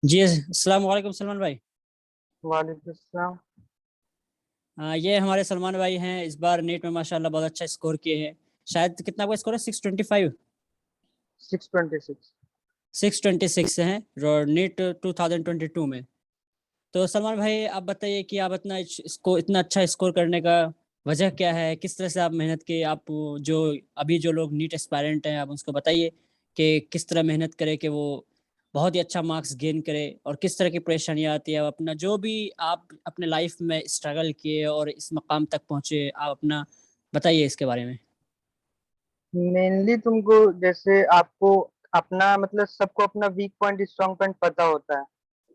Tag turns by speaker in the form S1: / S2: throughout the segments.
S1: जी अस्सलाम वालेकुम सलमान भाई।
S2: वालेकुम सलाम।
S1: ये हमारे सलमान भाई हैं, इस बार नीट में माशाल्लाह बहुत अच्छा स्कोर किए हैं। शायद कितना आपका स्कोर है? 625।
S2: 626।
S1: 626 हैं नीट 2022 में। तो सलमान भाई आप बताइए कि आप इतना इसको इतना अच्छा स्कोर करने का वजह क्या है, किस तरह से आप मेहनत की, आप जो अभी जो लोग नीट एस्पायरेंट हैं आप उसको बताइए कि किस तरह मेहनत करें कि वो बहुत ही अच्छा मार्क्स गेन करे, और किस तरह की परेशानियां आती है, अपना जो भी आप अपने लाइफ में स्ट्रगल किए और इस मकाम तक पहुंचे, आप अपना बताइए इसके बारे में।
S2: मेनली तुमको जैसे आपको अपना मतलब सबको अपना वीक पॉइंट स्ट्रांग पॉइंट पता होता है,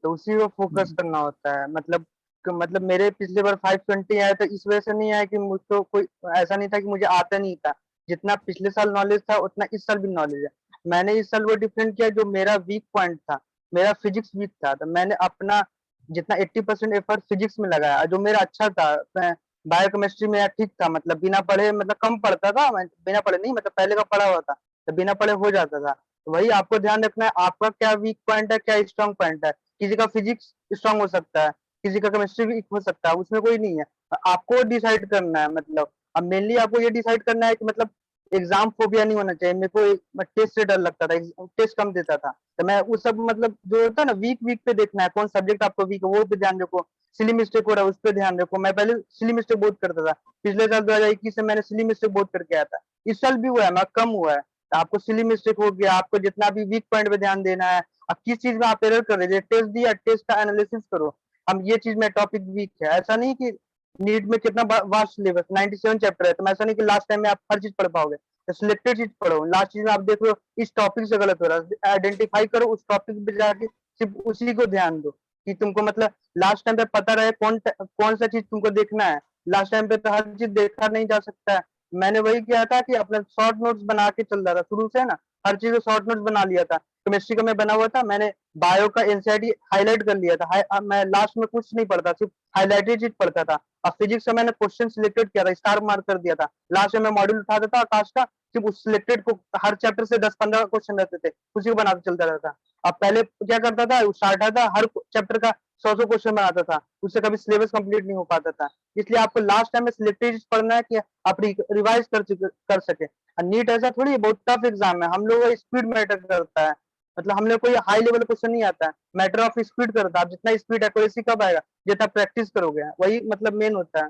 S2: तो उसी को फोकस करना होता है। मतलब मेरे पिछले बार 520 आया तो इस वजह से नहीं आया कि मुझको कोई ऐसा नहीं था कि मुझे आता नहीं था। जितना पिछले साल नॉलेज था उतना इस साल भी नॉलेज है। मैंने इस साल वो डिफरेंट किया, जो मेरा वीक पॉइंट था, मेरा फिजिक्स वीक था, तो मैंने अपना जितना 80% एफर्ट फिजिक्स में लगाया। जो मेरा अच्छा था, बायोकेमिस्ट्री में ठीक था, मतलब बिना पढ़े, मतलब कम पढ़ता था मैं, बिना पढ़े नहीं, मतलब पहले का पढ़ा हुआ था, तो बिना पढ़े हो जाता था। तो वही आपको ध्यान रखना है, आपका क्या वीक पॉइंट है, क्या स्ट्रांग पॉइंट है। किसी का फिजिक्स स्ट्रांग हो सकता है, किसी का केमिस्ट्री वीक हो सकता है, उसमें कोई नहीं है। आपको डिसाइड करना है, मतलब अब मेनली आपको ये डिसाइड करना है कि मतलब एग्जाम फोबिया नहीं होना चाहिए। मेरे को टेस्ट से डर लगता था, टेस्ट कम देता था, तो मैं वो सब मतलब जो होता है ना, वीक वीक पे देखना है कौन सब्जेक्ट आपको वीक है, वो पे ध्यान रखो। सिली मिस्टेक हो रहा है उस पर ध्यान रखो। मैं पहले सिली मिस्टेक बहुत करता था, पिछले साल 2021 से मैंने सिली मिस्टेक बहुत करके आया था। इस साल भी हुआ है, मैं कम हुआ है। तो आपको सिली मिस्टेक हो गया, आपको जितना भी वीक पॉइंट पे ध्यान देना है। अब किस चीज में आप एरर कर रहे थे, टेस्ट दिया, टेस्ट का एनालिसिस करो। हम ये चीज में टॉपिक वीक है, ऐसा नहीं कि नीट में कितना वास्ट सिलेबस 97 चैप्टर है, तो ऐसा नहीं कि लास्ट टाइम में आप हर चीज पढ़ पाओगे। तो सिलेक्टेड चीज पढ़ो, लास्ट चीज में आप देख लो इस टॉपिक से गलत हो रहा है, आइडेंटिफाई करो, उस टॉपिक पे जाके सिर्फ उसी को ध्यान दो। कि तुमको मतलब लास्ट टाइम पे पता रहे कौन सा चीज तुमको देखना है। लास्ट टाइम पे तो हर चीज देखा नहीं जा सकता है। मैंने वही किया था कि अपना शॉर्ट नोट्स बना के चल रहा था शुरू से ना, हर चीज को शॉर्ट नोट्स बना लिया था। केमिस्ट्री का मैं बना हुआ था, मैंने बायो का एनसीईआरटी हाईलाइट कर लिया था। अब मैं लास्ट में कुछ नहीं पढ़ता, सिर्फ हाईलाइटेड चीज पढ़ता था। अब फिजिक्स का मैंने क्वेश्चन सिलेक्टेड किया था, स्टार मार्क कर दिया था। लास्ट में मैं मॉड्यूल उठाता था आकाश का, सिर्फ उस सिलेक्टेड को, हर चैप्टर से 10-15 क्वेश्चन रहते थे, उसी को बनाते चलता रहता था। अब पहले क्या करता था, स्टार्ट था, हर चैप्टर का 100-100 क्वेश्चन बनाता था, उससे कभी सिलेबस कंप्लीट नहीं हो पाता था। इसलिए आपको लास्ट टाइम में सिलेक्टेड पढ़ना है कि आप रिवाइज कर सके। नीट ऐसा थोड़ी है, बहुत टफ एग्जाम है, हम लोग को स्पीड मैटर करता है। मतलब हम लोग कोई हाई लेवल क्वेश्चन नहीं आता है, मैटर ऑफ स्पीड करता है। आप जितना स्पीड एक्यूरेसी कब आएगा, जितना प्रैक्टिस करोगे, वही मतलब मेन होता है।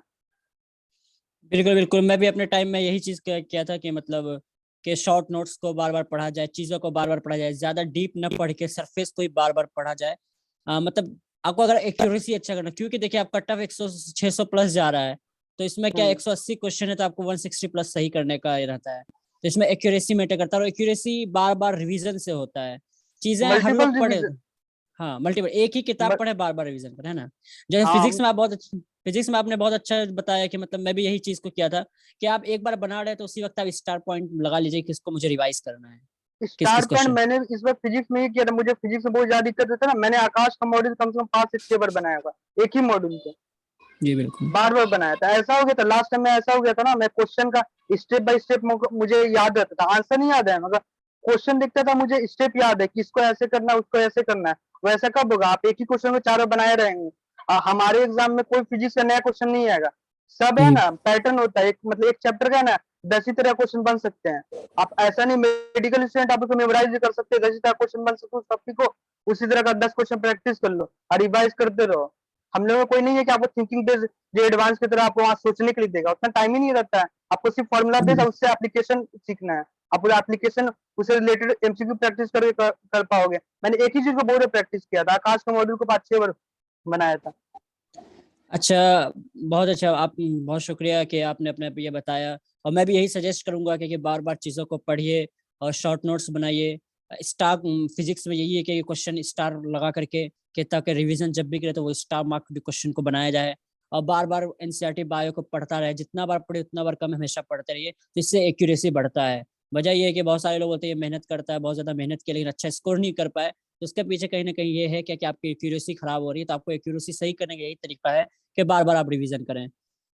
S1: बिल्कुल बिल्कुल, मैं भी अपने टाइम में यही चीज किया था कि मतलब कि शॉर्ट नोट्स को बार बार पढ़ा जाए, चीजों को बार बार पढ़ा जाए, ज्यादा डीप न पढ़ के सरफेस को ही बार बार पढ़ा जाए। मतलब आपको अगर एक्यूरेसी अच्छा करना, क्योंकि देखिए आपका टफ 100 600 प्लस जा रहा है, तो इसमें क्या
S2: हम्म।
S1: 180 क्वेश्चन है, तो आपको 160 प्लस सही करने का ये रहता है। तो इसमें एक्यूरेसी मैटर करता है, और एक्यूरेसी बार बार रिवीजन से होता है। चीजें हर
S2: मल्टीपल
S1: लोग पढ़े,
S2: रिवीजन।
S1: हाँ मल्टीपल, एक ही किताब पढ़े बार बार रिवीजन करें, है ना। जैसे
S2: हाँ।
S1: फिजिक्स में आपने बहुत अच्छा बताया कि मतलब मैं भी यही चीज को किया था कि आप एक बार बना रहे तो उसी वक्त आप स्टार पॉइंट लगा लीजिए किसको मुझे रिवाइज करना है, किस
S2: स्टार
S1: किस
S2: पॉइंट
S1: क्वेश्चन।
S2: मैंने इस बार फिजिक्स में ही किया था, मुझे फिजिक्स में बहुत ज्यादा दिक्कत होता है ना, मैंने आकाश का मॉड्यूल कम से कम 5 से 6 बार बनाया था, एक ही मॉड्यूल को
S1: जी बिल्कुल।
S2: बार बार बनाया था। ऐसा हो गया था लास्ट टाइम में, ऐसा हो गया था ना, मैं क्वेश्चन का स्टेप बाय स्टेप मुझे याद रहता था, आंसर नहीं याद है, मगर क्वेश्चन दिखता था, मुझे स्टेप याद है कि इसको ऐसे करना है, उसको ऐसे करना है। वैसा कब होगा, आप एक ही क्वेश्चन को 4 बार बनाए रहेंगे। हमारे एग्जाम में कोई फिजिक्स का नया क्वेश्चन नहीं आएगा, सब है
S1: जी
S2: ना, पैटर्न होता है एक, मतलब एक चैप्टर का है ना, 10 ही तरह क्वेश्चन बन सकते हैं। आप ऐसा नहीं, मेडिकल स्टूडेंट आप उसको मेमोराइज भी कर सकते हैं, 10 ही तरह क्वेश्चन बन सकते, उस टॉपिक को उसी तरह का 10 क्वेश्चन प्रैक्टिस कर लो और रिवाइज करते रहो। हम लोगों को कोई नहीं है कि आपको थिंकिंग बेस्ड जो एडवांस की तरह आपको वहां सोचने के लिए देगा, उतना टाइम ही नहीं रहता है। आपको सिर्फ फॉर्मूला बेस्ड
S1: जी।
S2: उससे एप्लीकेशन सीखना है। आप पूरा एप्लीकेशन उससे रिलेटेड एमसीक्यू प्रैक्टिस कर पाओगे। मैंने एक ही चीज को बहुत प्रैक्टिस किया था, आकाश का मॉड्यूल को 5-6 बार बनाया था।
S1: अच्छा, बहुत अच्छा, आप बहुत शुक्रिया कि आपने अपने ये बताया। और मैं भी यही सजेस्ट करूंगा कि बार बार चीज़ों को पढ़िए और शॉर्ट नोट्स बनाइए। स्टार फिजिक्स में यही है कि क्वेश्चन स्टार लगा करके, कि ताकि रिवीजन जब भी करे तो वो स्टार मार्क क्वेश्चन को बनाया जाए। और बार बार एनसीईआरटी बायो को पढ़ता रहे, जितना बार पढ़े उतना बार कम, हमेशा पढ़ते रहिए, तो इससे एक्यूरेसी बढ़ता है। वजह यह है कि बहुत सारे लोग बोलते हैं ये मेहनत करता है, बहुत ज्यादा मेहनत किया लेकिन अच्छा स्कोर नहीं कर पाए, तो उसके पीछे कहीं ना कहीं ये है कि आपकी एक्यूरेसी खराब हो रही है। तो आपको एक्यूरेसी सही करने का यही तरीका है कि बार बार आप रिवीजन करें।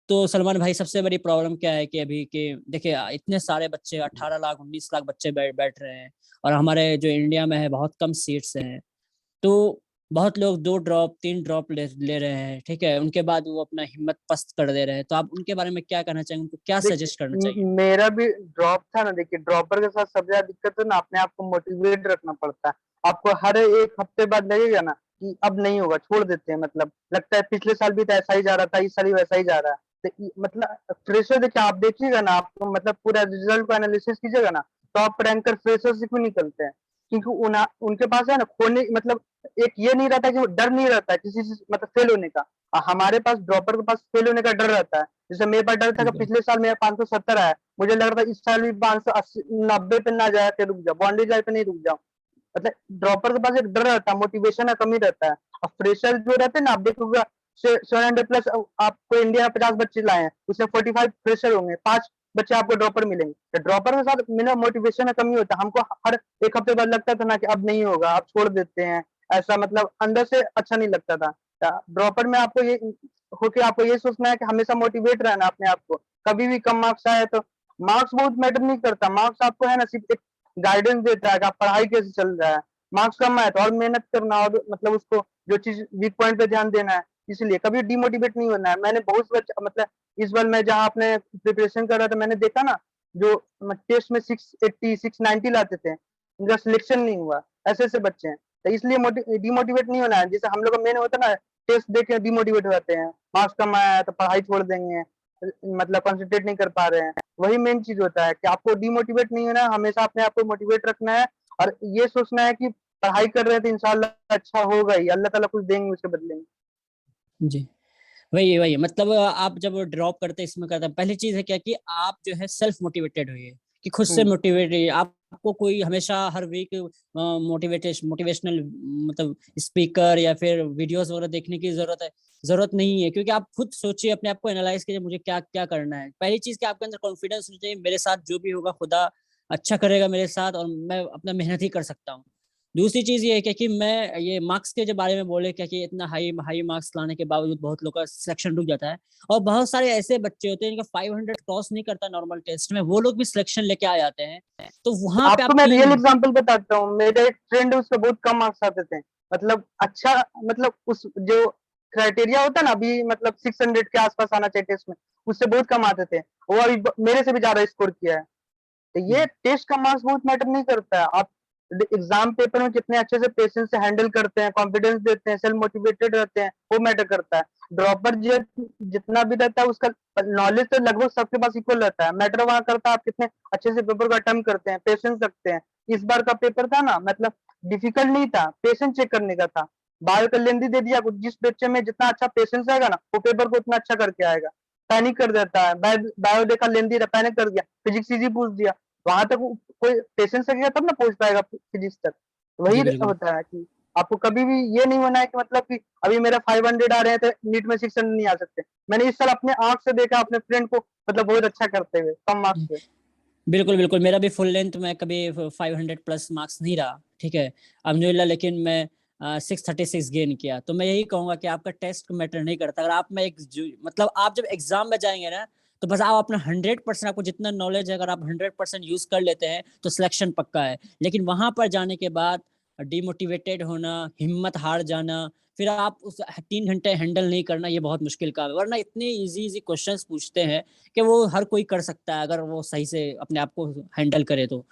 S1: तो सलमान भाई, सबसे बड़ी प्रॉब्लम क्या है कि अभी के देखिए इतने सारे बच्चे, 18 लाख 19 लाख बच्चे बैठ बैठ रहे हैं, और हमारे जो इंडिया में है बहुत कम सीट्स हैं। तो बहुत लोग 2 ड्रॉप 3 ड्रॉप ले रहे हैं, ठीक है, उनके बाद वो अपना हिम्मत पस्त कर दे रहे हैं। तो आप उनके बारे में क्या कहना चाहेंगे, उनको क्या
S2: देखिए
S1: सजेस्ट करना चाहिए?
S2: मेरा भी ड्रॉप था ना। देखिए ड्रॉपर के साथ सबसे ज्यादा दिक्कत है ना, अपने आप को मोटिवेट रखना पड़ता है। आपको हर एक हफ्ते बाद लगेगा ना कि अब नहीं होगा, छोड़ देते हैं। मतलब लगता है पिछले साल भी तो ऐसा ही जा रहा था, इस साल भी वैसा ही जा रहा है। तो मतलब फ्रेशर देखिए, आप देखिएगा ना, आपको मतलब पूरा रिजल्ट को एनालिसिस कीजिएगा ना, टॉप रैंकर फ्रेशर से क्यों निकलते हैं? क्योंकि उनके पास है ना खोने मतलब एक ये नहीं रहता कि वो डर नहीं रहता है किसी से मतलब फेल होने का। हमारे पास ड्रॉपर के पास फेल होने का डर रहता है। जैसे मेरे पास डर था कि
S1: बिल्कुल।
S2: पिछले साल मेरा 570 आया, मुझे लग रहा था इस साल भी 580 90 पे ना जाके रुक जाओ, बाउंड्री लाइन पे नहीं रुक जाओ। मतलब ड्रॉपर के पास एक डर रहता है, मोटिवेशन का कमी रहता है। और फ्रेशर जो रहते हैं ना, आप देखोगे 700 प्लस आपको इंडिया में 50 बच्चे लाए हैं, उसमें 45 फ्रेशर होंगे, 5 बच्चे आपको ड्रॉपर मिलेंगे। तो ड्रॉपर के साथ मेरा मोटिवेशन का कमी होता है। हमको हर एक हफ्ते बाद लगता था ना कि अब नहीं होगा, अब छोड़ देते हैं। ऐसा मतलब अंदर से अच्छा नहीं लगता था। ड्रॉपर में आपको ये होके आपको ये सोचना है कि हमेशा मोटिवेट रहना अपने आप को। कभी भी कम मार्क्स आए तो मार्क्स बहुत मैटर नहीं करता। मार्क्स आपको है ना सिर्फ एक गाइडेंस देता है कि आप पढ़ाई कैसे चल रहा है। मार्क्स कम आए तो और मेहनत करना, और मतलब उसको जो चीज वीक पॉइंट पे ध्यान देना है। इसलिए कभी डिमोटिवेट नहीं होना है। मैंने बहुत बच्चे मतलब इस बार मैं जहाँ अपने प्रिपरेशन कर रहा था, मैंने देखा ना जो टेस्ट में 680 690 लाते थे, उनका सिलेक्शन नहीं हुआ। ऐसे ऐसे बच्चे हैं। तो इसलिए डिमोटिवेट नहीं होना है। जैसे हम लोग का मेन होता है ना, टेस्ट देख के डिमोटिवेट हो जाते हैं, मार्क्स कम आया है तो पढ़ाई छोड़ देंगे, मतलब कंसंट्रेट नहीं कर पा रहे हैं। वही मेन चीज होता है कि आपको डिमोटिवेट नहीं होना है, हमेशा अपने आप को मोटिवेट रखना है। और ये सोचना है कि पढ़ाई कर रहे हैं तो इंशाल्लाह अच्छा होगा ही, अल्लाह ताला कुछ देंगे उसके बदले में।
S1: जी। वही वही मतलब आप जब ड्रॉप करते हैं इसमें करते हैं, पहली चीज है क्या कि आप जो है सेल्फ मोटिवेटेड होइए, कि खुद से
S2: हम्म।
S1: मोटिवेट रहिए। आपको कोई हमेशा हर वीक मोटिवेशनल मतलब स्पीकर या फिर वीडियोस वगैरह देखने की जरूरत नहीं है, क्योंकि आप खुद सोचिए, अपने आप को एनालाइज कीजिए मुझे क्या क्या करना है। पहली चीज कि आपके अंदर कॉन्फिडेंस होना चाहिए, मेरे साथ जो भी होगा खुदा अच्छा करेगा मेरे साथ, और मैं अपना मेहनत ही कर सकता हूँ। दूसरी चीज ये है कि मैं ये मार्क्स के जो बारे में बोले क्या कि इतना हाई हाई मार्क्स लाने के बावजूद बहुत लोग का सिलेक्शन रुक जाता है, और बहुत सारे ऐसे बच्चे होते हैं जिनका 500 क्रॉस नहीं करता नॉर्मल टेस्ट में, वो लोग भी सिलेक्शन लेके आ जाते हैं। तो वहां पे
S2: आपको
S1: आप
S2: मैं रियल
S1: तीन।
S2: एग्जांपल बताता हूँ। मेरा एक फ्रेंड है, उसके बहुत कम मार्क्स आते थे। मतलब अच्छा, मतलब उस जो क्राइटेरिया होता है ना, अभी मतलब 600 के आसपास आना चाहिए टेस्ट में, उससे बहुत कम आते थे। वो अभी मेरे से भी ज्यादा स्कोर किया है। तो ये टेस्ट का मार्क्स बहुत मैटर नहीं करता है। आप एग्जाम पेपर में कितने अच्छे से पेशेंस से हैंडल करते हैं, कॉन्फिडेंस देते हैं, सेल्फ मोटिवेटेड रहते हैं, वो मैटर करता है। ड्रॉपर जितना भी रहता है उसका नॉलेज तो लगभग सबके पास इक्वल रहता है। मैटर वहां करता है आप कितने अच्छे से पेपर को अटेम्प्ट करते हैं, पेशेंस रखते हैं। इस बार का पेपर था ना, मतलब डिफिकल्ट नहीं था, पेशेंस चेक करने का था। बायो का लेंदी दे दिया, जिस बच्चे में जितना अच्छा पेशेंस रहेगा ना, वो पेपर को उतना अच्छा करके आएगा। पैनिक कर देता है, बायो देखा लेंदी पैनिक कर दिया, फिजिक्स इजी पूछ दिया। वहां तक कोई पेशेंस रखेगा तब ना पहुंच पाएगा फिजिक्स तक। वही
S1: जी बिल्कुल।
S2: होता है कि आपको कभी भी ये नहीं होना है कि मतलब कि अभी मेरा 500 आ रहे हैं तो नीट में 600 नहीं आ सकते। मैंने इस साल अपने आंख से देखा अपने फ्रेंड को, मतलब बहुत अच्छा करते हुए कम मार्क्स पे।
S1: बिल्कुल बिल्कुल, मेरा भी फुल लेंथ में कभी 500 प्लस मार्क्स नहीं रहा, ठीक है, अल्हम्दुलिल्लाह। लेकिन मैं 636 गेन किया। तो मैं यही कहूंगा कि आपका टेस्ट मैटर नहीं करता। अगर आप में मतलब आप जब एग्जाम में जाएंगे ना, तो बस आप अपना 100%, आपको जितना नॉलेज है अगर आप 100% यूज कर लेते हैं तो सिलेक्शन पक्का है। लेकिन वहां पर जाने के बाद डिमोटिवेटेड होना, हिम्मत हार जाना, फिर आप उस 3 घंटे हैंडल नहीं करना, ये बहुत मुश्किल काम है। वरना इतने इजी इजी क्वेश्चंस पूछते हैं कि वो हर कोई कर सकता है अगर वो सही से अपने आप को हैंडल करे तो।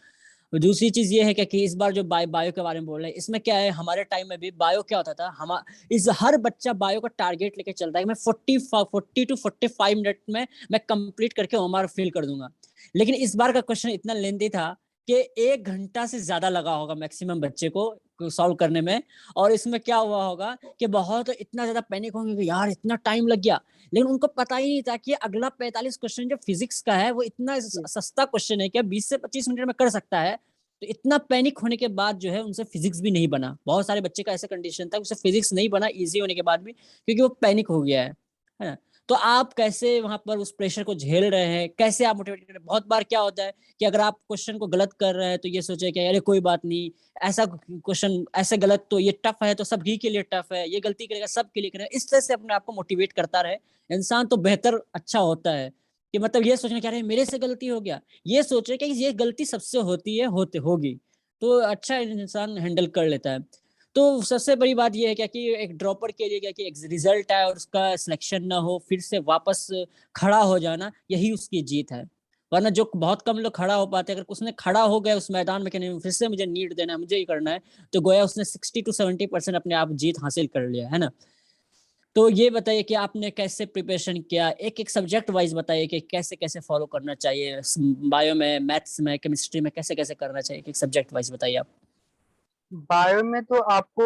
S1: दूसरी चीज ये है कि इस बार जो बायो के बारे में बोल रहे हैं, इसमें क्या है, हमारे टाइम में भी बायो क्या होता था, हम इस हर बच्चा बायो का टारगेट लेके चलता है कि मैं 40 टू 45 मिनट में मैं कंप्लीट करके ओमार फिल कर दूंगा। लेकिन इस बार का क्वेश्चन इतना लेंदी था कि 1 घंटा से ज्यादा लगा होगा मैक्सिमम बच्चे को सॉल्व करने में। और इसमें क्या हुआ होगा कि बहुत इतना ज्यादा पैनिक होंगे कि यार इतना टाइम लग गया। लेकिन उनको पता ही नहीं था कि अगला 45 क्वेश्चन जो फिजिक्स का है वो इतना सस्ता क्वेश्चन है कि 20 से 25 मिनट में कर सकता है। तो इतना पैनिक होने के बाद जो है उनसे फिजिक्स भी नहीं बना। बहुत सारे बच्चे का ऐसा कंडीशन था, उसे फिजिक्स नहीं बना इजी होने के बाद भी, क्योंकि वो पैनिक हो गया है ना। तो आप कैसे वहां पर उस प्रेशर को झेल रहे हैं, कैसे आप मोटिवेट कर रहे हैं? बहुत बार क्या होता है कि अगर आप क्वेश्चन को गलत कर रहे हैं तो ये सोचे कि अरे कोई बात नहीं, ऐसा क्वेश्चन ऐसे गलत तो ये टफ है तो सभी के लिए टफ है, ये गलती करेगा सबके लिए करेगा, इस तरह से अपने आप को मोटिवेट करता रहे इंसान तो बेहतर अच्छा होता है। कि मतलब ये सोचना क्या रहे मेरे से गलती हो गया, ये सोच रहे कि ये गलती सबसे होती है, होते होगी, तो अच्छा इंसान हैंडल कर लेता है। तो सबसे बड़ी बात ये है क्या कि एक ड्रॉपर के लिए क्या कि एक रिजल्ट आए और उसका सिलेक्शन ना हो, फिर से वापस खड़ा हो जाना, यही उसकी जीत है। वरना जो बहुत कम लोग खड़ा हो पाते हैं, अगर उसने खड़ा हो गया उस मैदान में कि नहीं फिर से मुझे नीट देना है, मुझे ये करना है, तो गोया उसने 60 to 70% अपने आप जीत हासिल कर लिया, है ना? तो ये बताइए कि आपने कैसे प्रिपरेशन किया? एक-एक सब्जेक्ट वाइज़ बताइए कि कैसे-कैसे फॉलो करना चाहिए? बायो में, मैथ्स में, केमिस्ट्री में कैसे-कैसे करना चाहिए? एक-एक सब्जेक्ट वाइज़ बताइए आप।
S2: बायो में तो आपको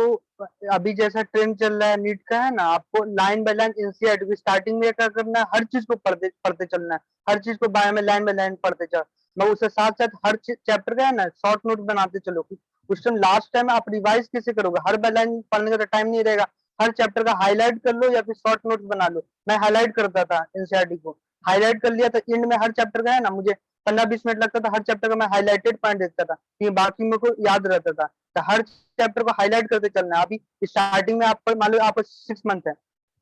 S2: अभी जैसा ट्रेंड चल रहा है नीट का है ना, आपको लाइन बाय लाइन एनसीईआरटी की स्टार्टिंग में क्या करना है, हर चीज को पढ़ते पढ़ते चलना है, हर चीज को बायो में लाइन बाय लाइन पढ़ते चल, मैं उसके साथ साथ हर चैप्टर का है ना शॉर्ट नोट बनाते चलो। उस टाइम लास्ट टाइम आप रिवाइज कैसे करोगे, हर बाय लाइन पढ़ने का तो टाइम नहीं रहेगा, हर चैप्टर का हाईलाइट कर लो या फिर शॉर्ट नोट बना लो। मैं हाईलाइट करता था एनसीईआरटी को, हाईलाइट कर लिया तो एंड में हर चैप्टर का है ना मुझे 15-20 मिनट लगता था, हर चैप्टर का मैं हाईलाइटेड पॉइंट देखता था कि बाकी मेरे को याद रहता था। तो हर चैप्टर को हाईलाइट करते चलना है। अभी स्टार्टिंग में आपको मान लो आपको 6 मंथ है,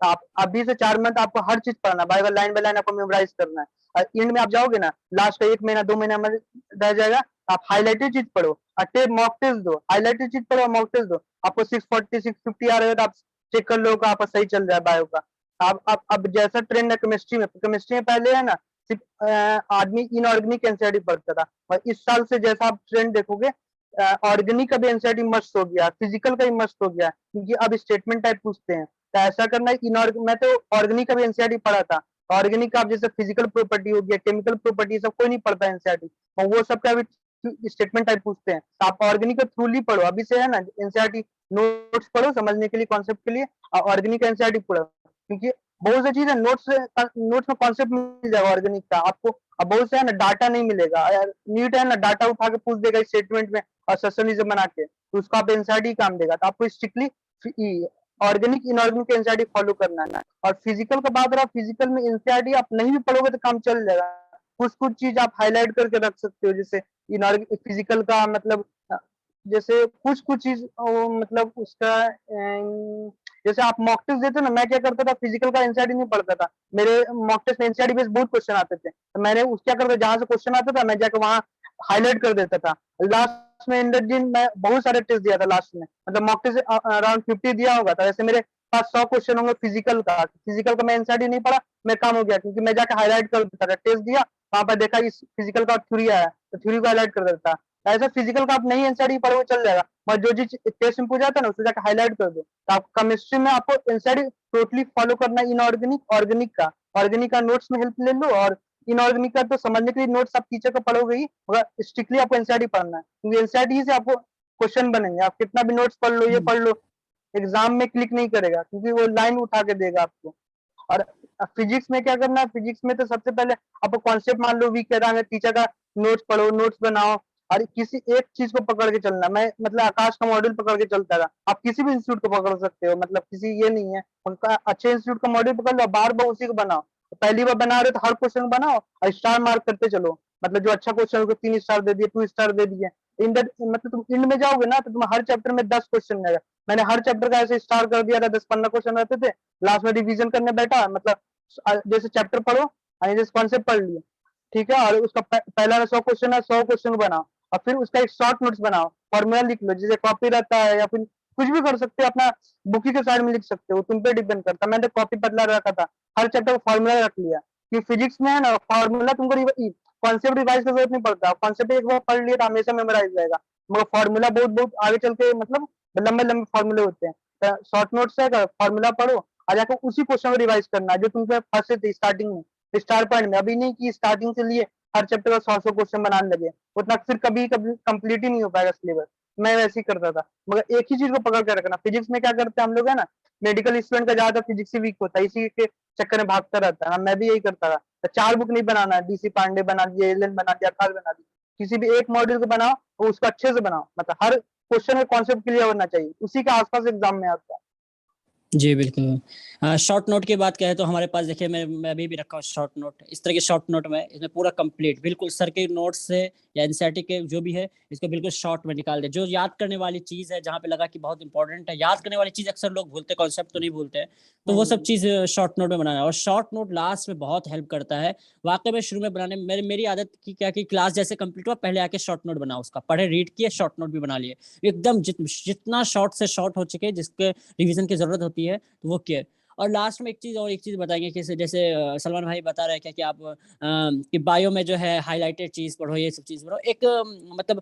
S2: आप अभी से 4 मंथ आपको हर चीज पढ़ना है, बाइबल लाइन बाय लाइन आपको मेमोराइज करना है। और एंड में आप जाओगे ना, लास्ट का 1 महीना 2 महीना में रह जाएगा, आप हाईलाइटेड चीज पढ़ो और मॉक टेस्ट दो, हाईलाइटेड चीज पढ़ो, मॉक टेस्ट दो। आपको 640 650 आ रहे हो तो आप चेक कर लो का आपका सही चल रहा है बायो का। अब जैसा ट्रेंड है केमिस्ट्री में पहले है ना सिर्फ आदमी इनऑर्गेनिक एनसीईआरटी पढ़ता था, और इस साल से जैसा आप ट्रेंड देखोगे ऑर्गेनिक का भी एनसीईआरटी मस्ट हो गया, फिजिकल का भी मस्ट हो गया, क्योंकि अब स्टेटमेंट टाइप पूछते हैं। तो ऐसा करना है, मैं तो ऑर्गेनिक का भी एनसीईआरटी पढ़ा था। ऑर्गेनिक का आप जैसे फिजिकल प्रॉपर्टी हो गया, केमिकल प्रॉपर्टी, सब कोई नहीं पढ़ता एनसीईआरटी, और वो सब का भी स्टेटमेंट टाइप पूछते हैं। तो आप ऑर्गेनिक का थ्रूली पढ़ो, अभी से है ना एनसीईआरटी नोट्स पढ़ो समझने के लिए, कॉन्सेप्ट के लिए, और ऑर्गेनिक का एनसीईआरटी पढ़ो, क्योंकि बहुत सी चीज है नोट्स में कॉन्सेप्ट मिल जाएगा ऑर्गेनिक का आपको। अब बहुत से है ना डाटा नहीं मिलेगा यार, नीट है ना डाटा उठा के पूछ देगा स्टेटमेंट में और सस्टेनिज्म बना के, तो उसका आप एनसीईआरटी काम देगा। तो आपको strictly organic inorganic NCERT follow करना है। और फिजिकल का बात रहा, फिजिकल में एनसीईआरटी आप नहीं भी पढ़ोगे तो काम चल जाएगा, कुछ कुछ चीज आप हाईलाइट करके रख सकते हो, जैसे इनऑर्गेनिक फिजिकल का मतलब जैसे कुछ कुछ चीज मतलब उसका जैसे आप मॉक टेस्ट देते ना, मैं क्या करता था फिजिकल का एनसीईआरटी नहीं पढ़ता था, मेरे मॉक टेस्ट में एनसीईआरटी बेस्ड बहुत क्वेश्चन आते थे, तो मैंने उस क्या करता, जहां से क्वेश्चन आता था मैं जाकर वहां हाईलाइट कर देता था। लास्ट में इंडर दिन मैं बहुत सारे टेस्ट दिया था लास्ट में, मतलब मॉक टेस्ट अराउंड 50 दिया होगा था, वैसे मेरे पास 100 क्वेश्चन होंगे फिजिकल का मैं एनसीईआरटी नहीं पढ़ा, मैं काम हो गया, क्योंकि मैं जाकर हाईलाइट कर देता था, टेस्ट दिया वहां पर देखा इस फिजिकल का थ्योरी आया तो थ्योरी को हाईलाइट कर देता। ऐसा फिजिकल का आप नहीं एनसीईआरटी पढ़ो चल जाएगा, और जो चीज टेस्ट में पूछा था ना उसको जाकर हाईलाइट कर दो। तो आप केमिस्ट्री में आपको एनसीईआरटी टोटली फॉलो करना है, इनऑर्गेनिक ऑर्गेनिक का नोट्स में हेल्प ले लो, और इनऑर्गेनिक का तो समझने के लिए नोट्स आप टीचर का पढ़ोगे ही, मगर स्ट्रिक्टली आपको एनसीईआरटी पढ़ना है, क्योंकि एनसीईआरटी से आपको क्वेश्चन बनेंगे, आप कितना भी नोट्स पढ़ लो, ये पढ़ लो, एग्जाम में क्लिक नहीं करेगा, क्योंकि वो लाइन उठा के देगा आपको। और फिजिक्स में क्या करना है, फिजिक्स में तो सबसे पहले आपको कॉन्सेप्ट मान लो वीक कह रहा है, टीचर का नोट्स पढ़ो, नोट्स बनाओ, और किसी एक चीज को पकड़ के चलना। मैं मतलब आकाश का मॉड्यूल पकड़ के चलता था, आप किसी भी इंस्टीट्यूट को पकड़ सकते हो, मतलब किसी ये नहीं है, उनका अच्छे इंस्टीट्यूट का मॉड्यूल पकड़ लो, बार बार उसी को बनाओ, पहली बार बना रहे हो तो हर क्वेश्चन बनाओ और स्टार मार्क करते चलो, मतलब जो अच्छा क्वेश्चन उसको 3 स्टार दे दिए, 2 स्टार दे दिए। मतलब तुम इंड में जाओगे ना तो तुम हर चैप्टर में 10 क्वेश्चन रहेगा, मैंने हर चैप्टर का ऐसे स्टार कर दिया था, 10-15 क्वेश्चन रहते थे, लास्ट में रिवीजन करने बैठा, मतलब जैसे चैप्टर पढ़ो जैसे कॉन्सेप्ट पढ़ लिए, ठीक है, और उसका पहला 100 क्वेश्चन है, 100 क्वेश्चन को बनाओ, और फिर उसका एक शॉर्ट नोट्स बनाओ, फॉर्मूला लिख लो, जैसे कॉपी रहता है या फिर कुछ भी कर सकते हो, अपना बुकी के साइड में लिख सकते हो, तुम पे डिपेंड करता है। मैंने कॉपी पतला रखा था, हर चैप्टर को फॉर्मूला रख लिया, कि फिजिक्स में है ना फॉर्मूला तुमको कॉन्सेप्ट रिवाइज का जरूरत नहीं पड़ता, कॉन्सेप्ट एक बार पढ़ लिया तो हमेशा मेमोराइज रहेगा, मगर फॉर्मूला बहुत बहुत आगे चल के मतलब लंबे लंबे फॉर्मूले होते हैं। शॉर्ट नोट्स है, फॉर्मूला पढ़ो, आ जाकर उसी क्वेश्चन को रिवाइज करना है जो तुम पे फंसे थे स्टार्टिंग में, स्टार पॉइंट में, अभी नहीं कि स्टार्टिंग से लिए हर चैप्टर का 100 क्वेश्चन बनाने लगे, उतना फिर कभी कभी कंप्लीट ही नहीं हो पाएगा सिलेबस। मैं वैसे ही करता था, मगर एक ही चीज को पकड़ कर रखना। फिजिक्स में क्या करते हैं हम लोग है ना, मेडिकल स्टूडेंट का ज्यादा फिजिक्स ही वीक होता है, इसी के चक्कर में भागता रहता है, मैं भी यही करता था। तो 4 बुक नहीं बनाना, डीसी पांडे बना दिए, एलन बना दिया, आकाश बना दिया, किसी भी एक मॉड्यूल को बनाओ और उसको अच्छे से बनाओ, मतलब हर क्वेश्चन का कॉन्सेप्ट क्लियर होना चाहिए, उसी के आसपास एग्जाम में आता है।
S1: जी, बिल्कुल। शॉर्ट नोट की बात करें तो हमारे पास देखिए मैं अभी भी रखा हूँ शॉर्ट नोट। इस तरह के शॉर्ट नोट में इसमें पूरा कंप्लीट बिल्कुल सर के नोट्स से या एनसीईआरटी के जो भी है, इसको बिल्कुल शॉर्ट में निकाल दें। जो याद करने वाली चीज़ है, जहाँ पे लगा कि बहुत इंपॉर्टेंट है, याद करने वाली चीज़ अक्सर लोग भूलते हैं, कॉन्सेप्ट तो नहीं भूलते हैं। तो वो सब चीज़ शॉर्ट नोट में बनाना, और शॉर्ट नोट लास्ट में बहुत हेल्प करता है। वाक़ई में शुरू में बनाने में मेरी आदत की क्या कि क्लास जैसे कंप्लीट हुआ, पहले आके शॉर्ट नोट बनाओ उसका। पढ़े, रीड किए, शॉर्ट नोट भी बना लिए। एकदम जितना शॉर्ट से शॉर्ट हो सके, जिसके रिवीजन की ज़रूरत होती है, तो वो किए। और लास्ट में एक चीज़ बताएँगे कि जैसे सलमान भाई बता रहे हैं क्या कि आप कि बायो में जो है हाइलाइटेड चीज़ पढ़ो, ये सब चीज़ पढ़ो। एक मतलब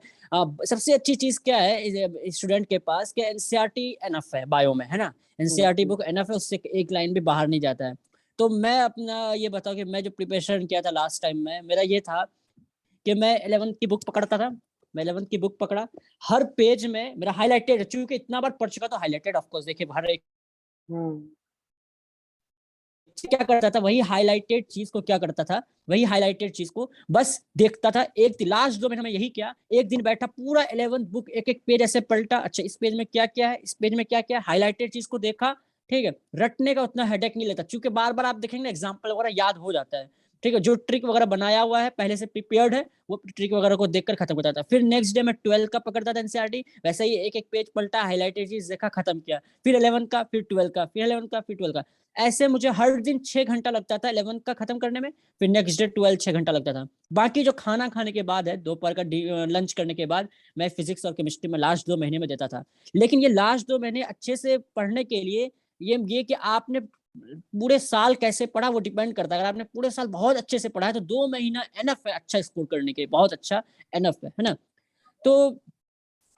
S1: सबसे अच्छी चीज़ क्या है स्टूडेंट के पास कि एनसीईआरटी इनफ है बायो में, है ना? एनसीईआरटी बुक इनफ है, उससे एक लाइन भी बाहर नहीं जाता है। तो मैं अपना ये बताऊँ कि मैं जो प्रिपरेशन किया था लास्ट टाइम में, मेरा ये था कि मैं 11th की बुक पकड़ता था। मैं 11th की बुक पकड़ा, हर पेज में मेरा हाइलाइटेड, चूँकि इतना बार पढ़ चुका, तो हाइलाइटेड ऑफ कोर्स देखिए हर एक क्या करता था, वही हाइलाइटेड चीज़ को क्या करता था, वही हाइलाइटेड चीज़ को बस देखता था। एक दिन लास्ट 2 महीने में यही किया, एक दिन बैठा पूरा 11th बुक एक-एक पेज ऐसे पलटा, अच्छा इस पेज में क्या-क्या है, इस पेज में क्या-क्या है, हाइलाइटेड चीज़ को देखा, ठीक है? रटने का उतना हेडेक नहीं लेता, चूँकि बार-बार आप देखेंगे ना एग्ज़ाम्पल वगैरह याद हो जाता है, ठीक है? जो ट्रिक वगैरह बनाया हुआ है, पहले से प्रिपेयर्ड है, वो ट्रिक वगैरह को देखकर खत्म हो जाता है। फिर नेक्स्ट डे मैं 12 का पकड़ता था एनसीईआरटी, वैसे ही एक-एक पेज पलटा, हाइलाइटेड चीज़ देखा, खत्म किया। फिर 11 का, फिर 12 का, फिर 11 का, फिर 12 का। ऐसे मुझे हर दिन 6 घंटा लगता था 11th का खत्म करने में, फिर नेक्स्ट डे 12 6 घंटा लगता था। बाकी जो खाना खाने के बाद है, दोपहर का लंच करने के बाद, मैं फिज़िक्स और केमिस्ट्री में लास्ट 2 महीने में देता था। लेकिन ये लास्ट 2 महीने अच्छे से पढ़ने के लिए ये कि आपने पूरे साल कैसे पढ़ा वो डिपेंड करता है। अगर आपने पूरे साल बहुत अच्छे से पढ़ा है, तो 2 महीना इनफ है अच्छा स्कोर करने के लिए, बहुत अच्छा इनफ है ना? तो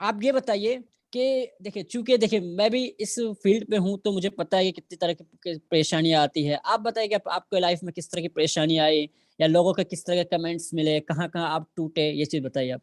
S1: आप ये बताइए कि देखिए, चूँकि देखिए मैं भी इस फ़ील्ड पे हूँ, तो मुझे पता है कि कितनी तरह की परेशानियाँ आती हैं। आप बताइए कि आपके लाइफ़ में किस तरह की परेशानी आई, या लोगों के किस तरह के कमेंट्स मिले, कहाँ-कहाँ आप टूटे? ये चीज़ बताइए आप।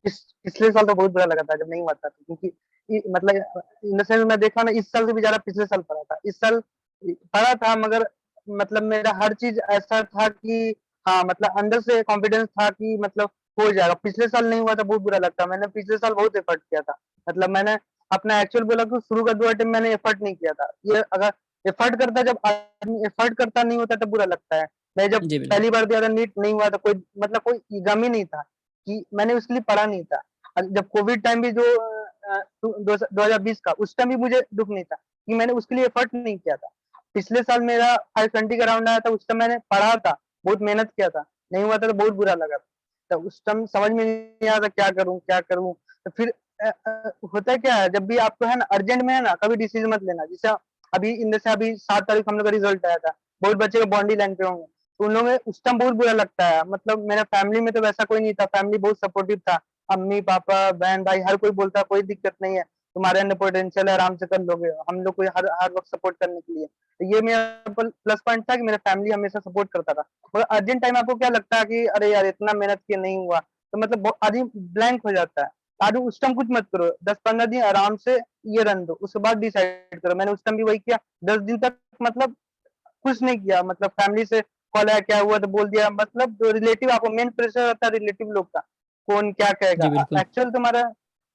S2: पिछले साल तो बहुत बुरा लगा था जब नहीं हुआ था, क्योंकि मतलब इन द सेंस मैं देखा ना, इस साल से भी ज़्यादा पिछले साल पढ़ा था। इस साल पढ़ा था, मगर मतलब मेरा हर चीज़ ऐसा था कि हाँ, मतलब अंदर से कॉन्फिडेंस था कि मतलब हो जाएगा। पिछले साल नहीं हुआ था, बहुत बुरा लगता। मैंने पिछले साल बहुत एफर्ट किया था। मतलब मैंने अपना एक्चुअल बोला कि शुरू का 2 अटेम्प्ट मैंने एफर्ट नहीं किया था। ये अगर एफर्ट करता, जब आदमी एफर्ट करता नहीं होता तब बुरा लगता है। मैं जब
S1: जी, बिल्कुल।
S2: पहली बार दिया था, नीट नहीं हुआ था, कोई मतलब कोई गम ही नहीं था कि मैंने उसके लिए पढ़ा नहीं था। जब कोविड टाइम भी जो 2020 का, उस टाइम भी मुझे दुःख नहीं था कि मैंने उसके लिए एफर्ट नहीं किया था। पिछले साल मेरा 520 का राउंड आया था, उस टाइम मैंने पढ़ा था, बहुत मेहनत किया था, नहीं हुआ था तो बहुत बुरा लगा। तो उस टाइम समझ में नहीं आया था क्या करूँ, क्या करूँ? तो फिर होता क्या है, जब भी आपको है ना अर्जेंट में है ना, कभी डिसीज़न मत लेना। जैसे अभी जैसे अभी 7 तारीख हम लोग का रिज़ल्ट आया था, बहुत बच्चे का बॉन्डी लाइन पे होंगे, तो उन लोगों में उस टाइम बहुत बुरा लगता है। मतलब मेरा फैमिली में तो वैसा कोई नहीं था, फैमिली बहुत सपोर्टिव था। मम्मी-पापा, बहन-भाई हर कोई बोलता है कोई दिक्कत नहीं है, तुम्हारे अंदर पोटेंशियल है, आराम से कर लोगे। हम लोग को हर हर वक़्त सपोर्ट करने के लिए। तो ये मेरा प्लस पॉइंट था कि मेरा फैमिली हमेशा सपोर्ट करता था। मगर अर्जेंट टाइम आपको क्या लगता है कि अरे यार, इतना मेहनत किया नहीं हुआ, तो मतलब आदमी ब्लैंक हो जाता है। आदमी उस टाइम कुछ मत करो, 10-15 दिन आराम से ये रन दो, उसके बाद डिसाइड करो। मैंने उस टाइम भी वही किया, 10 दिन तक मतलब कुछ नहीं किया। मतलब फैमिली से कॉल आया, क्या हुआ? तो बोल दिया। मतलब जो रिलेटिव, आपको मेन प्रेशर रहता है रिलेटिव लोग का, कौन क्या कहेगा।
S1: जी, बिल्कुल।
S2: एक्चुअल तुम्हारा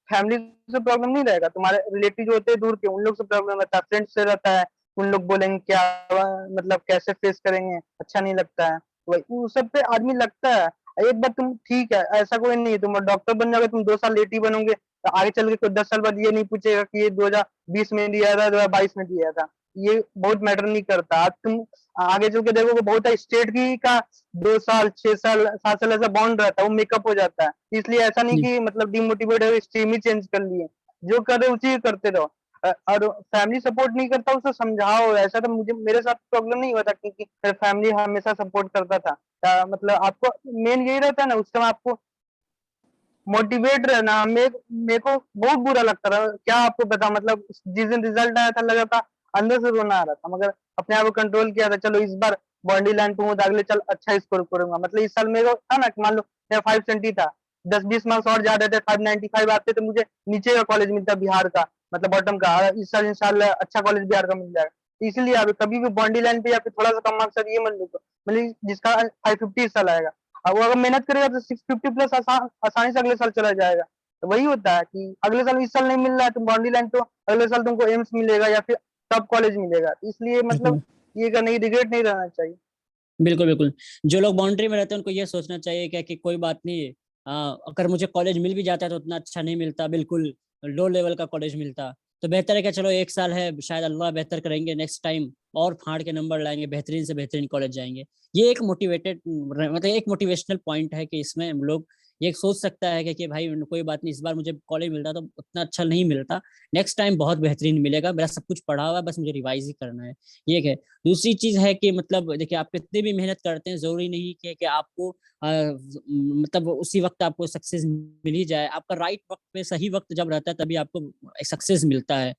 S2: फैमिली से प्रॉब्लम नहीं रहेगा, तुम्हारे रिलेटिव जो होते हैं दूर के, उन लोग से प्रॉब्लम रहता है, फ्रेंड्स से रहता है। उन लोग बोलेंगे क्या मतलब कैसे फेस करेंगे, अच्छा नहीं लगता है। वही उस सब पे आदमी लगता है। एक बार तुम ठीक है, ऐसा कोई नहीं है, तुम डॉक्टर बन जाओगे, तुम 2 साल लेट ही बनोगे, तो आगे चल के कोई 10 साल बाद ये नहीं पूछेगा कि ये 2020 में दिया था, 2022 में दिया था। ये बहुत मैटर नहीं करता। आज तुम आगे चल के देखोगे, बहुत स्टेट की का 2 साल, 6 साल, 7 साल ऐसा बॉन्ड रहता है, वो मेकअप हो जाता है। इसलिए ऐसा नहीं
S1: जी,
S2: कि मतलब डिमोटिवेट हो, स्ट्रीम ही चेंज कर लिए। जो कर रहे हो उसी करते रहो। और फैमिली सपोर्ट नहीं करता, उसे समझाओ। ऐसा तो मुझे मेरे साथ प्रॉब्लम नहीं हुआ था, क्योंकि मेरा फैमिली हमेशा सपोर्ट करता था। मतलब आपको मेन यही रहता है ना, उस समय आपको मोटिवेट रहना। मेरे को बहुत बुरा लगता था, क्या आपको पता। मतलब जिस दिन रिजल्ट आया था, लगा था अंदर से रोना आ रहा था, मगर अपने आप को कंट्रोल किया था। चलो इस बार बॉडी लाइन पे हूँ, तो अगले चल अच्छा स्कोर करूंगा। मतलब इस साल मेरे को था ना कि मान लो मेरा 520 था, 10-20 मार्क्स और ज्यादा थे, 595 आते तो मुझे नीचे का कॉलेज मिलता बिहार का, मतलब बॉटम का। और इस साल इंशाल्लाह अच्छा कॉलेज बिहार का मिल जाएगा। तो इसलिए अब कभी भी बॉडी लाइन पे या फिर थोड़ा सा कम मार्क्स ये मन लो, मतलब जिसका 550 इस साल आएगा, अब वो अगर मेहनत करेगा तो 650 प्लस आसानी से अगले साल चला जाएगा। तो वही होता है कि अगले साल इस साल नहीं मिल रहा है, तुम बाउंड्री लाइन, तो अगले साल तुमको एम्स मिलेगा या फिर टॉप कॉलेज मिलेगा। इसलिए मतलब
S1: बिल्कुल।
S2: ये का नहीं, रिग्रेट नहीं रहना चाहिए।
S1: बिल्कुल, बिल्कुल। जो लोग बाउंड्री में रहते हैं उनको ये सोचना चाहिए क्या कि कोई बात नहीं है, अगर मुझे कॉलेज मिल भी जाता है तो उतना अच्छा नहीं मिलता, बिल्कुल लो लेवल का कॉलेज मिलता। तो बेहतर है कि चलो 1 साल है, शायद अल्लाह बेहतर करेंगे, नेक्स्ट टाइम और फाड़ के नंबर लाएँगे, बेहतरीन से बेहतरीन कॉलेज जाएँगे। ये एक मोटिवेटेड मतलब एक मोटिवेशनल पॉइंट है कि इसमें हम लोग ये सोच सकता है कि भाई कोई बात नहीं, इस बार मुझे कॉलेज मिलता तो उतना अच्छा नहीं मिलता, नेक्स्ट टाइम बहुत बेहतरीन मिलेगा, मेरा सब कुछ पढ़ा हुआ है, बस मुझे रिवाइज़ ही करना है। ये एक है। दूसरी चीज़ है कि मतलब देखिए आप कितनी भी मेहनत करते हैं, ज़रूरी नहीं कि आपको मतलब उसी वक़्त आपको सक्सेस मिल ही जाए। आपका राइट वक़्त पे सही वक़्त जब रहता है तभी आपको सक्सेस मिलता है।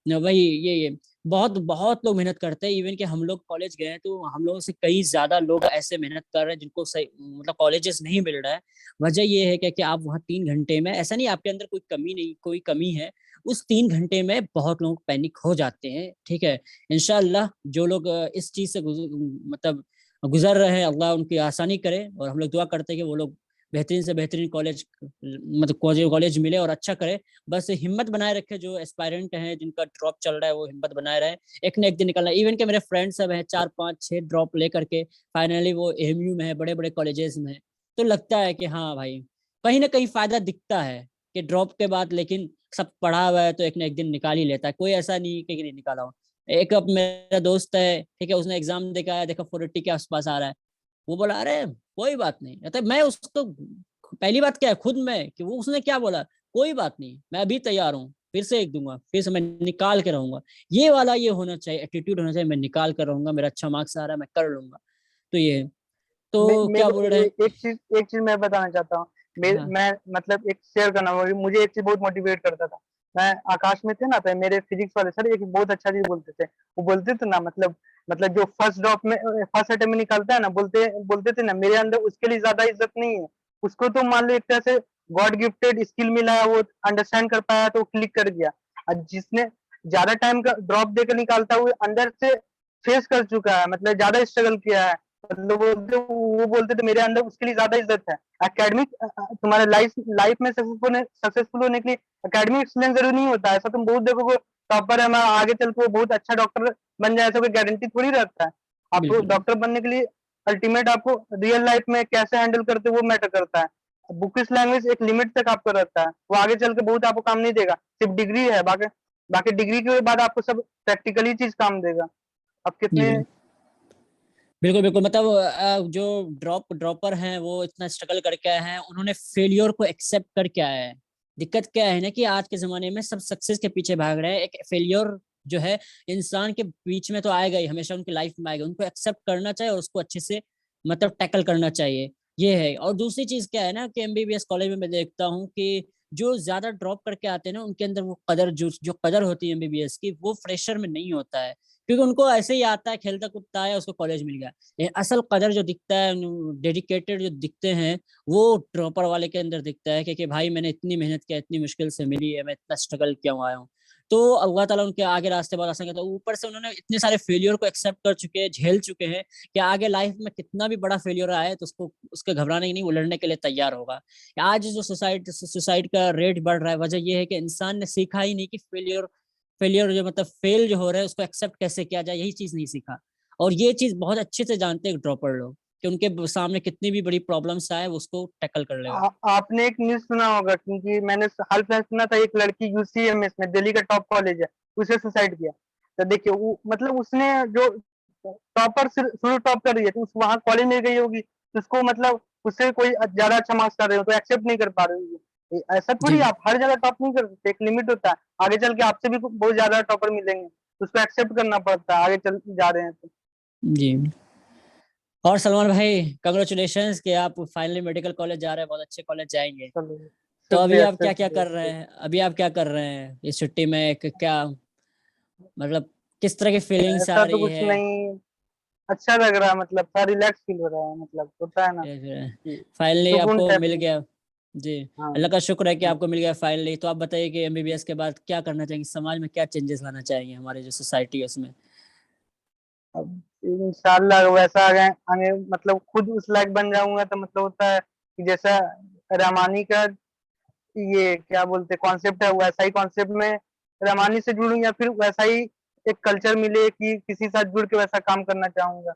S1: न वही ये बहुत बहुत लोग मेहनत करते हैं, इवन कि हम लोग कॉलेज गए हैं तो हम लोगों से कई ज़्यादा लोग ऐसे मेहनत कर रहे हैं जिनको सही मतलब कॉलेजेस नहीं मिल रहा है। वजह ये है कि आप वहाँ 3 घंटे में ऐसा नहीं आपके अंदर कोई कमी नहीं, कोई कमी है, उस 3 घंटे में बहुत लोग पैनिक हो जाते हैं, ठीक है? इंशाअल्लाह जो लोग इस चीज़ से मतलब गुज़र रहे हैं, अल्लाह उनकी आसानी करे और हम लोग दुआ करते हैं कि वो लोग बेहतरीन से बेहतरीन कॉलेज मतलब कॉलेज मिले और अच्छा करे। बस हिम्मत बनाए रखे, जो एस्पायरेंट हैं, जिनका ड्रॉप चल रहा है, वो हिम्मत बनाए रहें। एक ना एक दिन निकलना है। इवन के मेरे फ्रेंड्स सब हैं 4, 5, 6 ड्रॉप लेकर के फाइनली वो एएमयू में है, बड़े-बड़े कॉलेजेस में है। तो लगता है कि हाँ भाई, कहीं न कहीं फ़ायदा दिखता है कि ड्रॉप के बाद लेकिन सब पढ़ा हुआ है तो एक ना एक दिन निकाल ही लेता है। कोई ऐसा नहीं कि नहीं निकाला हो। एक अब मेरा दोस्त है, ठीक है, उसने एग्ज़ाम दे के आया, देखा 480 के आस-पास आ रहा है। वो बोला, "अरे! कोई बात नहीं।" मतलब मैं उसको पहली बात क्या है खुद में कि वो उसने क्या बोला, "कोई बात नहीं, मैं अभी तैयार हूँ, फिर से एक दूँगा, फिर से मैं निकाल के रहूँगा।" ये वाला ये होना चाहिए, एटीट्यूड होना चाहिए, मैं निकाल कर रहूँगा, मेरा अच्छा मार्क्स आ रहा है, मैं कर लूँगा। तो ये है। तो
S2: मेरे
S1: क्या
S2: को
S1: बोल रहे हैं?
S2: एक चीज़ मैं बताना चाहता हूँ।
S1: हाँ,
S2: मैं मतलब एक शेयर करना होगा, मुझे एक चीज़ बहुत मोटिवेट करता था। मैं आकाश में थे ना, तो मेरे फिज़िक्स वाले सर एक बहुत अच्छा चीज़ बोलते थे। वो बोलते थे ना, मतलब जो फर्स्ट ड्रॉप में फर्स्ट अटेम्प्ट में निकालता है ना, बोलते बोलते थे ना, मेरे अंदर उसके लिए ज़्यादा इज़्ज़त नहीं है। उसको तो मान लो एक तरह से गॉड गिफ्टेड स्किल मिला है, वो अंडरस्टैंड कर पाया तो क्लिक कर गया। जिसने ज़्यादा टाइम का ड्रॉप देकर निकालता है, वो अंदर से फेस कर चुका है, मतलब ज़्यादा स्ट्रगल किया है। मतलब वो बोलते थे मेरे अंदर उसके लिए ज़्यादा इज़्ज़त है। एकेडमिक तुम्हारे लाइफ में सक्सेसफुल होने के लिए एकेडमिक एक्सीलेंस ज़रूरी नहीं होता है। ऐसा तुम बहुत देखोगे टॉपर है, मैं आगे चल के वो बहुत अच्छा डॉक्टर बन जाए, ऐसा कोई गारंटी थोड़ी रहता है। आपको
S1: बिल्कुल,
S2: डॉक्टर बनने के लिए अल्टीमेट आपको रियल लाइफ में कैसे हैंडल करते हो वो मैटर करता है। बुकिश लैंग्वेज एक लिमिट तक आपका रहता है, वो आगे चल के बहुत आपको काम नहीं देगा। सिर्फ डिग्री है, बाकी बाकी डिग्री के बाद आपको सब प्रैक्टिकली चीज़ काम देगा। अब
S1: जी,
S2: कितने
S1: बिल्कुल, बिल्कुल मतलब जो ड्रॉपर हैं वो इतना स्ट्रगल करके आए हैं, उन्होंने फेल्योर को एक्सेप्ट करके आए हैं। दिक्कत क्या है ना कि आज के ज़माने में सब सक्सेस के पीछे भाग रहे हैं। एक फेल्योर जो है इंसान के बीच में तो आएगा ही, हमेशा उनकी लाइफ में आएगा। उनको एक्सेप्ट करना चाहिए और उसको अच्छे से मतलब टैकल करना चाहिए, ये है। और दूसरी चीज़ क्या है ना कि एमबीबीएस कॉलेज में मैं देखता हूँ कि जो ज़्यादा ड्रॉप करके आते हैं ना, उनके अंदर वो कदर जो कदर होती है एमबीबीएस की, वो फ्रेशर में नहीं होता है। क्योंकि उनको ऐसे ही आता है, खेलता-कूदता है, उसको कॉलेज मिल गया। असल कदर जो दिखता है डेडिकेटेड जो दिखते हैं, वो ड्रॉपर वाले के अंदर दिखता है कि भाई मैंने इतनी मेहनत किया, इतनी मुश्किल से मिली है, मैं इतना स्ट्रगल किया हुआ आया हूँ। तो अल्लाह ताला उनके आगे रास्ते बहुत आसान करता है। ऊपर से उन्होंने इतने सारे फेल्योर को एक्सेप्ट कर चुके हैं, झेल चुके हैं कि आगे लाइफ में कितना भी बड़ा फेल्योर आए तो उसको उसके घबराने की नहीं, वो लड़ने के लिए तैयार होगा। आज जो सुसाइड का रेट बढ़ रहा है, वजह ये है कि इंसान ने सीखा ही नहीं कि फेल्योर फेलियर जो मतलब फेल जो हो रहा है उसको एक्सेप्ट कैसे किया जाए, यही चीज़ नहीं सीखा। और ये चीज़ बहुत अच्छे से जानते हैं ड्रॉपर लोग कि उनके सामने कितनी भी बड़ी प्रॉब्लम्स आए वो उसको टैकल कर लेगा।
S2: आपने एक न्यूज़ सुना होगा, क्योंकि मैंने हाल फिलहाल सुना था, एक लड़की यूसीएमएस में, दिल्ली का टॉप कॉलेज है, उसे सुसाइड किया। तो देखिए वो मतलब उसने जो टॉपर शुरू टॉप कर रही है, तो उस वहाँ कॉलेज में गई होगी, तो उसको मतलब उससे कोई ज़्यादा अच्छा मार्क्स कर रहे हो तो एक्सेप्ट नहीं कर पा रही होगी। ऐसा थोड़ी
S1: जी,
S2: आप हर जगह टॉप नहीं कर सकते, एक लिमिट होता है। आगे चल के आपसे भी बहुत ज़्यादा टॉपर मिलेंगे, तो उसको एक्सेप्ट करना पड़ता है, आगे चल जा रहे हैं तो।
S1: जी। और सलमान भाई कांग्रेचुलेशंस कि आप फाइनली मेडिकल कॉलेज जा रहे हैं, बहुत अच्छे कॉलेज जाएँगे।
S2: चलो,
S1: तो अभी
S2: शुक्रिया,
S1: आप क्या-क्या
S2: शुक्रिया,
S1: कर रहे
S2: शुक्रिया।
S1: हैं? अभी आप क्या कर रहे हैं इस छुट्टी में? क क्या मतलब किस तरह की फीलिंग्स आ
S2: ऐसा तो
S1: रही
S2: कुछ
S1: है?
S2: नहीं, अच्छा लग रहा है, मतलब थोड़ा रिलैक्स फील हो रहा है, मतलब होता है ना
S1: या फिर
S2: कि
S1: फाइनली
S2: सुकून
S1: आपको
S2: टाइप
S1: मिल
S2: में।
S1: गया? जी,
S2: हाँ,
S1: अल्लाह का शुक्र है कि
S2: हाँ।
S1: आपको मिल गया फाइनली। तो आप बताइए कि एमबीबीएस के बाद क्या करना चाहेंगे? समाज में क्या चेंजेस लाना चाहेंगे हमारे जो सोसाइटी है उसमें?
S2: अब इंशाल्लाह वैसा आगे आगे मतलब खुद उस लायक बन जाऊँगा, तो मतलब होता है कि जैसा रामानी का ये क्या बोलते हैं कॉन्सेप्ट है, वैसा ही कॉन्सेप्ट में रामानी से जुड़ूँ, या फिर वैसा ही एक कल्चर मिले कि किसी के साथ जुड़ के वैसा काम करना चाहूँगा।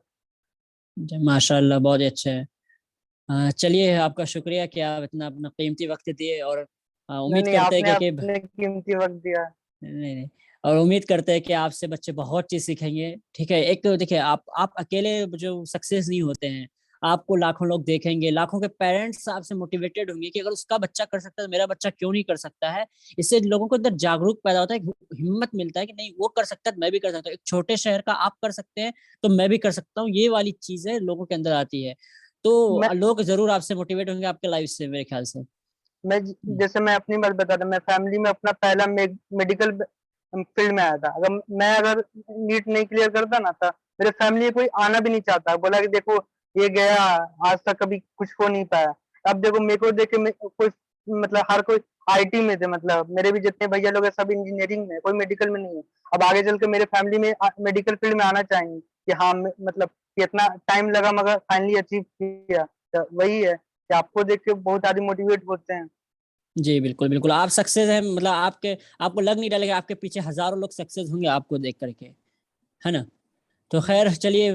S1: जी, माशाल्लाह बहुत ही अच्छा है। चलिए आपका शुक्रिया कि आप इतना अपना कीमती वक़्त दिए और
S2: नहीं,
S1: उम्मीद
S2: नहीं,
S1: करते हैं
S2: आपने
S1: कि
S2: अपने कीमती वक़्त दिया।
S1: नहीं, नहीं। और उम्मीद करते हैं कि आपसे बच्चे बहुत चीज़ सीखेंगे, ठीक है? एक तो देखिए आप अकेले जो सक्सेस नहीं होते हैं, आपको लाखों लोग देखेंगे, लाखों के पेरेंट्स आपसे मोटिवेटेड होंगे कि अगर उसका बच्चा कर सकता है, तो मेरा बच्चा क्यों नहीं कर सकता है? इससे लोगों के अंदर जागरूक पैदा होता है, एक हिम्मत मिलता है कि नहीं वो कर सकता है, तो मैं भी कर सकता हूँ। एक छोटे शहर का आप कर सकते हैं, तो मैं भी कर सकता हूँ, ये वाली चीज़ें लोगों के अंदर आती है। तो
S2: मैं
S1: लोग ज़रूर आपसे मोटिवेट होंगे आपके लाइफ़ से मेरे ख़्याल से।
S2: मैं
S1: हुँ,
S2: जैसे मैं अपनी बात बता रहा, मैं फैमिली में अपना पहला मेडिकल फील्ड में आया था। अगर नीट नहीं क्लियर करता ना, था मेरे फैमिली में कोई आना भी नहीं चाहता, बोला कि देखो ये गया, आज तक कभी कुछ हो नहीं पाया। अब देखो मेरे को देख के कोई मतलब हर कोई आईटी में थे, मतलब मेरे भी जितने भैया लोग हैं सब इंजीनियरिंग में, कोई मेडिकल में नहीं है। अब आगे चल के मेरे फैमिली में मेडिकल फील्ड में आना चाहेंगे कि हाँ मतलब कि इतना टाइम लगा मगर फाइनली अचीव किया। तो वही है कि आपको देख के बहुत आदमी मोटिवेट होते हैं।
S1: जी, बिल्कुल, बिल्कुल। आप सक्सेस हैं मतलब आपको लग नहीं डालेगा आपके पीछे हज़ारों लोग सक्सेस होंगे आपको देख कर के, है ना? तो ख़ैर चलिए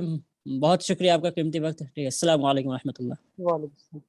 S1: बहुत शुक्रिया आपका कीमती वक़्त। ठीक है, अस्सलाम वालेकुम रहमतुल्लाह।
S2: वालेकुम